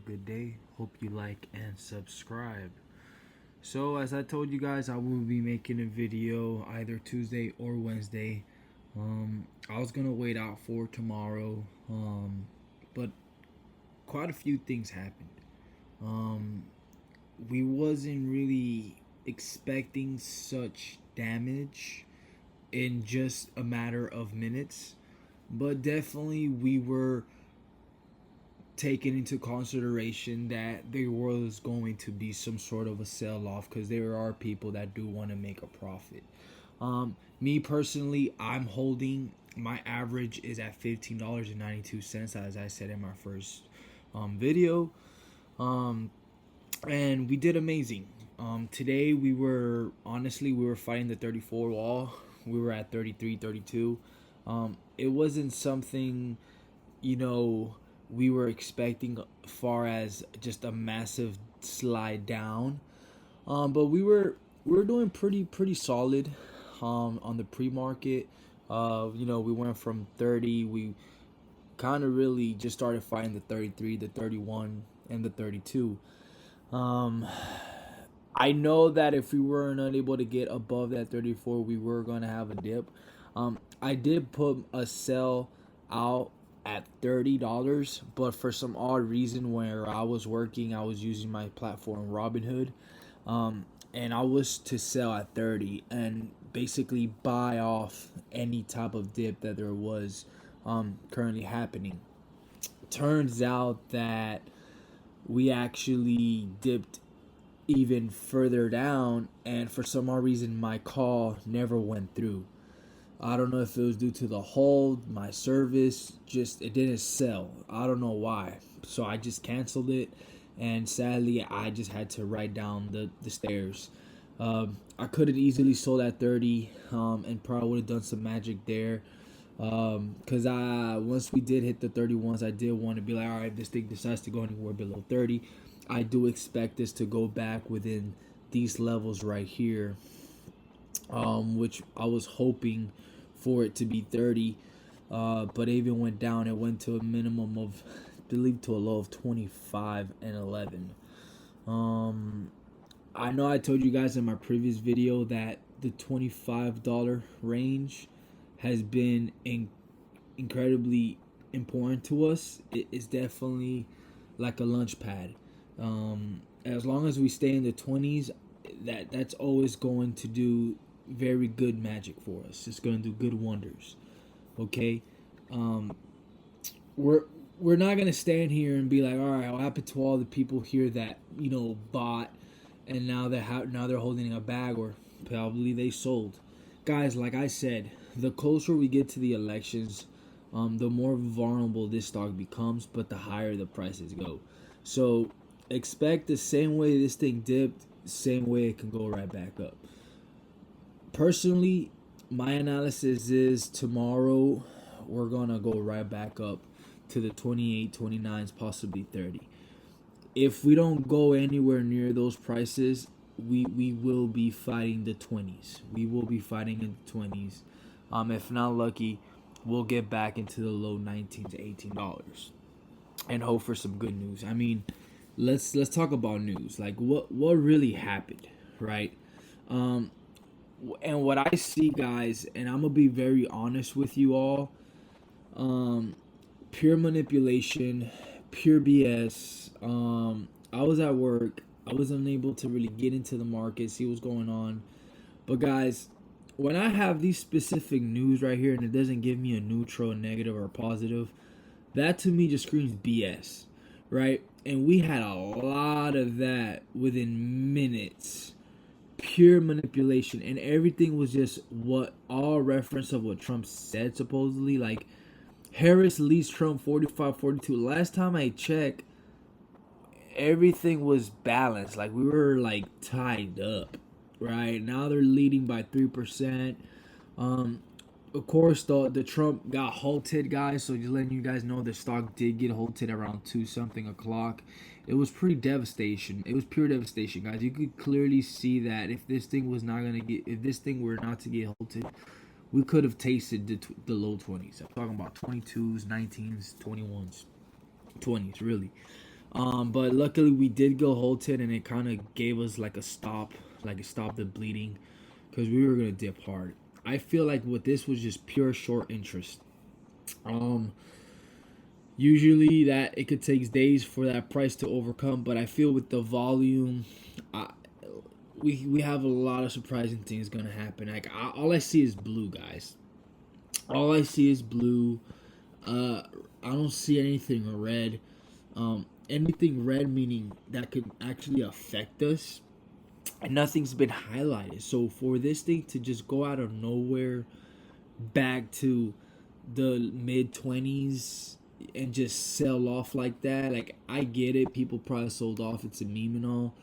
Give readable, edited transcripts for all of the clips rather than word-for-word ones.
good day. Hope you like and subscribe. So, as I told you guys, I will be making a video either Tuesday or Wednesday. I was gonna wait out for tomorrow, but quite a few things happened. Um, we wasn't really expecting such damage in just a matter of minutes, but definitely we were taking into consideration that there was going to be some sort of a sell off because there are people that do want to make a profit. Me personally, I'm holding. My average is at $15.92, as I said in my first video. Um, and we did amazing. Today we were fighting the 34 wall. We were at 33, 32. It wasn't something, you know, we were expecting far as just a massive slide down. But we were doing pretty solid on the pre-market. We went from 30. We kind of really just started fighting the 33, the 31, and the 32. Um, I know that if we weren't unable to get above that 34, we were going to have a dip. I did put a sell out at $30, but for some odd reason where I was working, I was using my platform Robinhood, and I was to sell at 30 and basically buy off any type of dip that there was currently happening. Turns out that we actually dipped even further down, and for some odd reason my call never went through. I don't know if it was due to the hold, my service, just it didn't sell. I don't know why. So I just canceled it, and sadly I just had to ride down the stairs. I could have easily sold at 30 and probably would have done some magic there. Because once we did hit the 31s, I did want to be like, all right, if this thing decides to go anywhere below 30, I do expect this to go back within these levels right here, which I was hoping for it to be 30, but it even went down. It went to a minimum of, I believe, to a low of 25 and 11. I know I told you guys in my previous video that the $25 range has been incredibly important to us. It's definitely like a lunch pad. As long as we stay in the 20s, that's always going to do very good magic for us. It's going to do good wonders. Okay, we're not gonna stand here and be like, all right, what happened to all the people here that bought and now they're holding a bag, or probably they sold. Guys, like I said, the closer we get to the elections, the more vulnerable this stock becomes, but the higher the prices go. So expect the same way this thing dipped, same way it can go right back up. Personally, my analysis is tomorrow we're gonna go right back up to the 28, 29s, possibly 30. If we don't go anywhere near those prices, we will be fighting the 20s. We will be fighting in the 20s. If not lucky, we'll get back into the low 19 to $18 and hope for some good news. I mean, let's talk about news. Like what really happened, right? And what I see, guys, and I'm gonna be very honest with you all, pure manipulation, pure BS. I was at work. I was unable to really get into the market, see what's going on. But guys, when I have these specific news right here and it doesn't give me a neutral, negative, or positive, that to me just screams BS, right? And we had a lot of that within minutes. Pure manipulation, and everything was just what all reference of what Trump said supposedly. Like Harris leads Trump 45-42. Last time I checked, everything was balanced. Like we were like tied up. Right now they're leading by 3%. Of course, the Trump got halted, guys. So just letting you guys know, the stock did get halted around 2-something o'clock. It was pretty devastation. It was pure devastation, guys. You could clearly see that if this thing was not gonna get, if this thing were not to get halted, we could have tasted the low 20s. I'm talking about 22s, 19s, 21s, 20s, really. But luckily we did go hold it, and it kind of gave us like a stop, like it stopped the bleeding, because we were gonna dip hard. I feel like what this was just pure short interest. Um, Usually that it could take days for that price to overcome, but I feel with the volume, I, we have a lot of surprising things gonna happen. Like all I see is blue, guys. All I see is blue. I don't see anything red. Anything red meaning that could actually affect us, and nothing's been highlighted. So for this thing to just go out of nowhere back to the mid 20s and just sell off like that, like I get it. People probably sold off. It's a meme and all,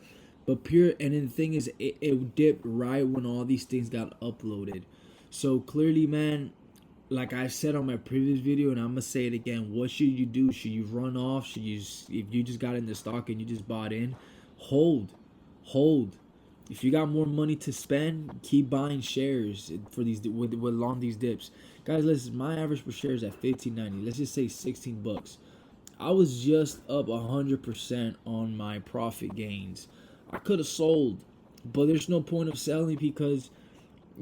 but pure. And then the thing is, it dipped right when all these things got uploaded. So clearly, man, like I said on my previous video, and I'm gonna say it again. What should you do? Should you run off? Should you, if you just got in the stock and you just bought in, hold. If you got more money to spend, keep buying shares for these with long these dips, guys. Listen, my average per share is at 15.90. Let's just say $16. I was just up 100% on my profit gains. I could have sold, but there's no point of selling because,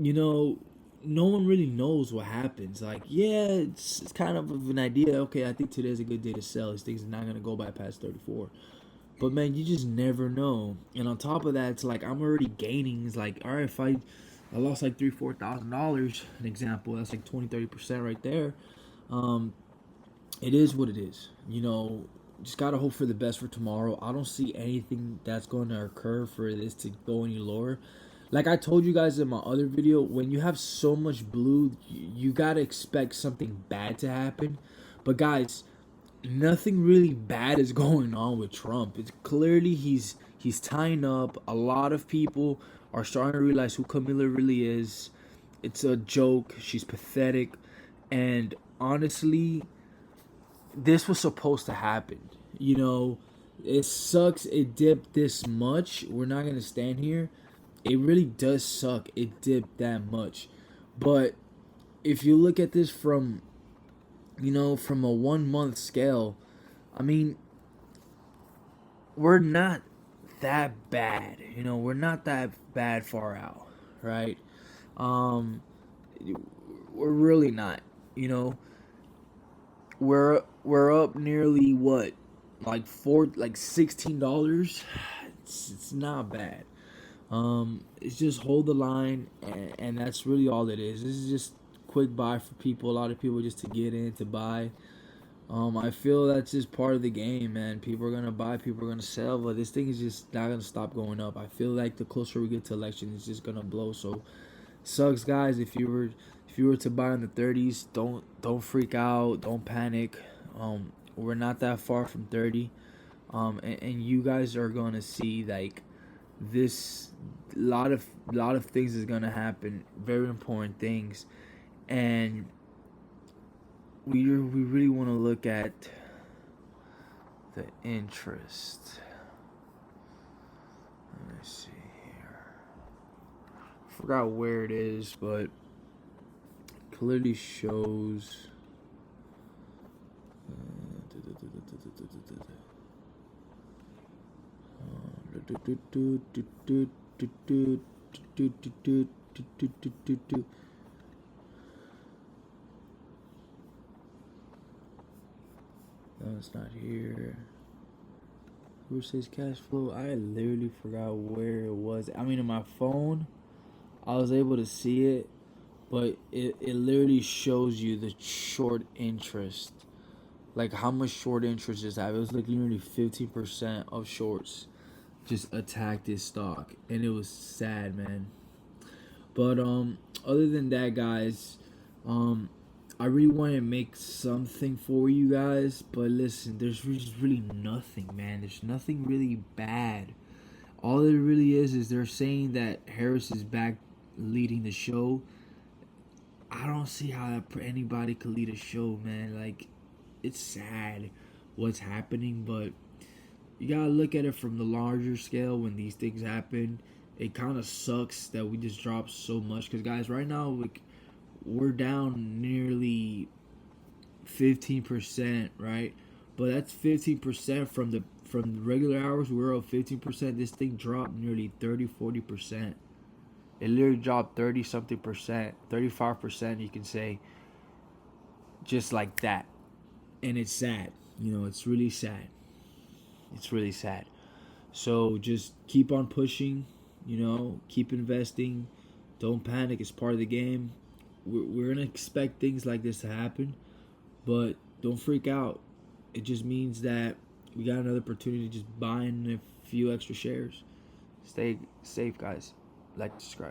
you know, no one really knows what happens. Like, yeah, it's kind of an idea. Okay, I think today's a good day to sell. These things are not gonna go by past 34. But man, you just never know. And on top of that, it's like I'm already gaining. It's like, all right, if I lost like $3,000-$4,000, an example, that's like 20-30% right there. It is what it is. You know, just gotta hope for the best for tomorrow. I don't see anything that's going to occur for this to go any lower. Like I told you guys in my other video, when you have so much blue, you gotta expect something bad to happen. But guys, nothing really bad is going on with Trump. It's clearly he's tying up. A lot of people are starting to realize who Camilla really is. It's a joke. She's pathetic. And honestly, this was supposed to happen. You know, it sucks it dipped this much. We're not going to stand here. It really does suck it dipped that much. But if you look at this from, you know, from a 1 month scale, I mean, we're not that bad. You know, we're not that bad far out, right? Um, we're really not. You know, we're up nearly what, like $16. It's not bad. It's just hold the line, and that's really all it is. This is just quick buy for people. A lot of people just to get in to buy. I feel that's just part of the game, man. People are gonna buy, people are gonna sell, but this thing is just not gonna stop going up. I feel like the closer we get to election, it's just gonna blow. So sucks, guys. If you were to buy in the 30s, don't freak out, don't panic. We're not that far from 30. And you guys are gonna see like this lot of things is gonna happen, very important things, and we really want to look at the interest. Let me see here. I forgot where it is, but clearly shows. No, it's not here. Who says cash flow? I literally forgot where it was. I mean, on my phone, I was able to see it, but it literally shows you the short interest. Like how much short interest just have. It was like literally 15% of shorts just attacked this stock, and it was sad, man. But other than that, guys, I really want to make something for you guys, but listen, there's just really nothing, man. There's nothing really bad. All it really is they're saying that Harris is back leading the show. I don't see how anybody could lead a show, man. Like, it's sad what's happening, but you gotta look at it from the larger scale. When these things happen, it kind of sucks that we just dropped so much. Because guys, right now we're down nearly 15%, right? But that's 15% from from regular hours, we were up 15%. This thing dropped nearly 30-40%. It literally dropped 30 something percent, 35%, you can say, just like that. And it's sad. It's really sad. It's really sad. So just keep on pushing, keep investing. Don't panic. It's part of the game. We're going to expect things like this to happen, but don't freak out. It just means that we got another opportunity to just buy in a few extra shares. Stay safe, guys. Like, subscribe.